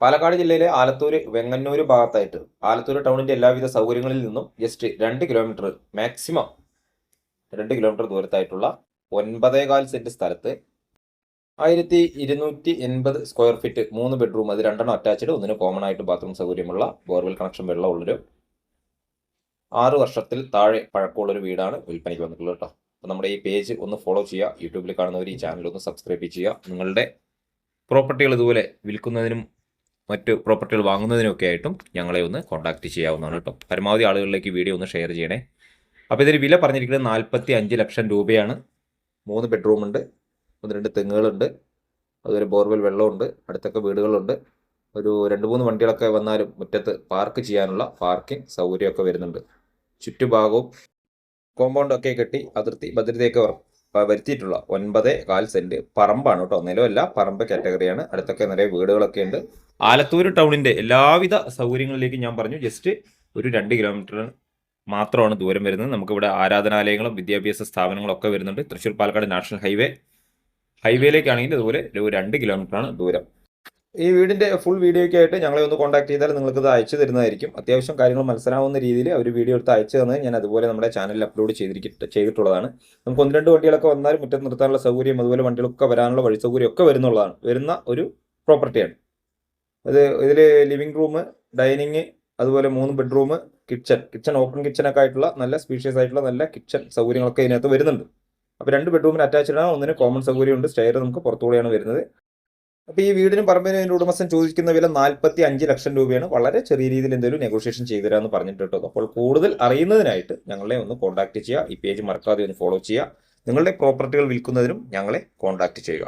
പാലക്കാട് ജില്ലയിലെ ആലത്തൂർ വെങ്ങന്നൂർ ഭാഗത്തായിട്ട് ആലത്തൂർ ടൗണിന്റെ എല്ലാവിധ സൗകര്യങ്ങളിൽ നിന്നും ജസ്റ്റ് 2 കിലോമീറ്റർ മാക്സിമം 2 കിലോമീറ്റർ ദൂരത്തായിട്ടുള്ള 9.25 സെന്റ് സ്ഥലത്ത് 1280 സ്ക്വയർ ഫീറ്റ് 3 ബെഡ്റൂം, അത് 2 അറ്റാച്ച്ഡ്, ഒന്നിന് കോമൺ ആയിട്ട് ബാത്റൂം സൗകര്യമുള്ള ബോർവെൽ കണക്ഷൻ വെള്ളമുള്ളൊരു 6 വർഷത്തിൽ താഴെ പഴക്കമുള്ളൊരു വീടാണ് വിൽപ്പനയ്ക്ക് വന്നിട്ടുള്ളത് കേട്ടോ. അപ്പോൾ നമ്മുടെ ഈ പേജ് ഒന്ന് ഫോളോ ചെയ്യുക. യൂട്യൂബിൽ കാണുന്നവർ ഈ ചാനൽ ഒന്ന് സബ്സ്ക്രൈബ് ചെയ്യുക. നിങ്ങളുടെ പ്രോപ്പർട്ടികൾ ഇതുപോലെ വിൽക്കുന്നതിനും മറ്റ് പ്രോപ്പർട്ടികൾ വാങ്ങുന്നതിനൊക്കെ ആയിട്ടും ഞങ്ങളെ ഒന്ന് കോൺടാക്ട് ചെയ്യാവുന്നതാണ് കേട്ടോ. പരമാവധി ആളുകളിലേക്ക് വീഡിയോ ഒന്ന് ഷെയർ ചെയ്യണേ. അപ്പോൾ ഇതിന് വില പറഞ്ഞിരിക്കുന്നത് 45 ലക്ഷം രൂപയാണ്. 3 ബെഡ്റൂമുണ്ട്, 1-2 തെങ്ങുകളുണ്ട്, അതുപോലെ ബോർവെൽ വെള്ളമുണ്ട്, അടുത്തൊക്കെ വീടുകളുണ്ട്. ഒരു 2-3 വണ്ടികളൊക്കെ വന്നാലും മുറ്റത്ത് പാർക്ക് ചെയ്യാനുള്ള പാർക്കിംഗ് സൗകര്യമൊക്കെ വരുന്നുണ്ട്. ചുറ്റുഭാഗവും കോമ്പൗണ്ടൊക്കെ കെട്ടി അതിർത്തി ഭദ്രതയൊക്കെ വരുത്തിയിട്ടുള്ള 9.25 സെന്റ് പറമ്പാണ് കേട്ടോ. നിലമല്ല, പറമ്പ് കാറ്റഗറിയാണ്. അടുത്തൊക്കെ നിറയെ വീടുകളൊക്കെ ഉണ്ട്. ആലത്തൂർ ടൗണിന്റെ എല്ലാവിധ സൗകര്യങ്ങളിലേക്ക് ഞാൻ പറഞ്ഞു ജസ്റ്റ് ഒരു 2 കിലോമീറ്റർ മാത്രമാണ് ദൂരം വരുന്നത്. നമുക്കിവിടെ ആരാധനാലയങ്ങളും വിദ്യാഭ്യാസ സ്ഥാപനങ്ങളും ഒക്കെ വരുന്നുണ്ട്. തൃശ്ശൂർ പാലക്കാട് നാഷണൽ ഹൈവേയിലേക്കാണെങ്കിൽ അതുപോലെ ഒരു 2 കിലോമീറ്ററാണ് ദൂരം. ഈ വീടിന്റെ ഫുൾ വീഡിയോയ്ക്ക് ആയിട്ട് ഞങ്ങളെ ഒന്ന് കോൺടാക്ട് ചെയ്താൽ നിങ്ങൾക്ക് ഇത് അയച്ചു തരുന്നതായിരിക്കും. അത്യാവശ്യം കാര്യങ്ങൾ മനസ്സിലാവുന്ന രീതിയിൽ ഒരു വീഡിയോ എടുത്ത് അയച്ചു തന്നത് ഞാൻ അതുപോലെ നമ്മുടെ ചാനലിൽ അപ്ലോഡ് ചെയ്തിട്ടുള്ളതാണ്. നമുക്ക് 1-2 വണ്ടികളൊക്കെ വന്നാൽ മുറ്റത്ത് നിർത്താനുള്ള സൗകര്യം, അതുപോലെ വണ്ടികളൊക്കെ വരാനുള്ള വഴി സൗകര്യം ഒക്കെ വരുന്ന ഒരു പ്രോപ്പർട്ടിയാണ്. ഇതിൽ ലിവിംഗ് റൂം, ഡൈനിങ്, അതുപോലെ 3 ബെഡ്റൂം, കിച്ചൺ ഓപ്പൺ കിച്ചണൊക്കെ ആയിട്ടുള്ള നല്ല സ്പീഷ്യസ് ആയിട്ടുള്ള നല്ല കിച്ചൺ സൗകര്യങ്ങളൊക്കെ ഇതിനകത്ത് വരുന്നുണ്ട്. അപ്പോൾ 2 ബെഡ്റൂമിന് അറ്റാച്ച്ഡ് ആണ്, ഒന്നിന് കോമൺ സൗകര്യമുണ്ട്. സ്റ്റെയർ നമുക്ക് പുറത്തുകൂടെയാണ് വരുന്നത്. അപ്പോൾ ഈ വീടിനും പറമ്പിനും അതിൻ്റെ ഉടമസ്ഥൻ ചോദിക്കുന്ന വില 45 ലക്ഷം രൂപയാണ്. വളരെ ചെറിയ രീതിയിൽ എന്തെങ്കിലും നെഗോഷിയേഷൻ ചെയ്തുതരാമെന്ന് പറഞ്ഞിട്ട് കേട്ടോ. അപ്പോൾ കൂടുതൽ അറിയുന്നതിനായിട്ട് ഞങ്ങളെ ഒന്ന് കോൺടാക്ട് ചെയ്യുക. ഈ പേജ് മറക്കാതെ ഒന്ന് ഫോളോ ചെയ്യുക. നിങ്ങളുടെ പ്രോപ്പർട്ടികൾ വിൽക്കുന്നതിനും ഞങ്ങളെ കോൺടാക്ട് ചെയ്യുക.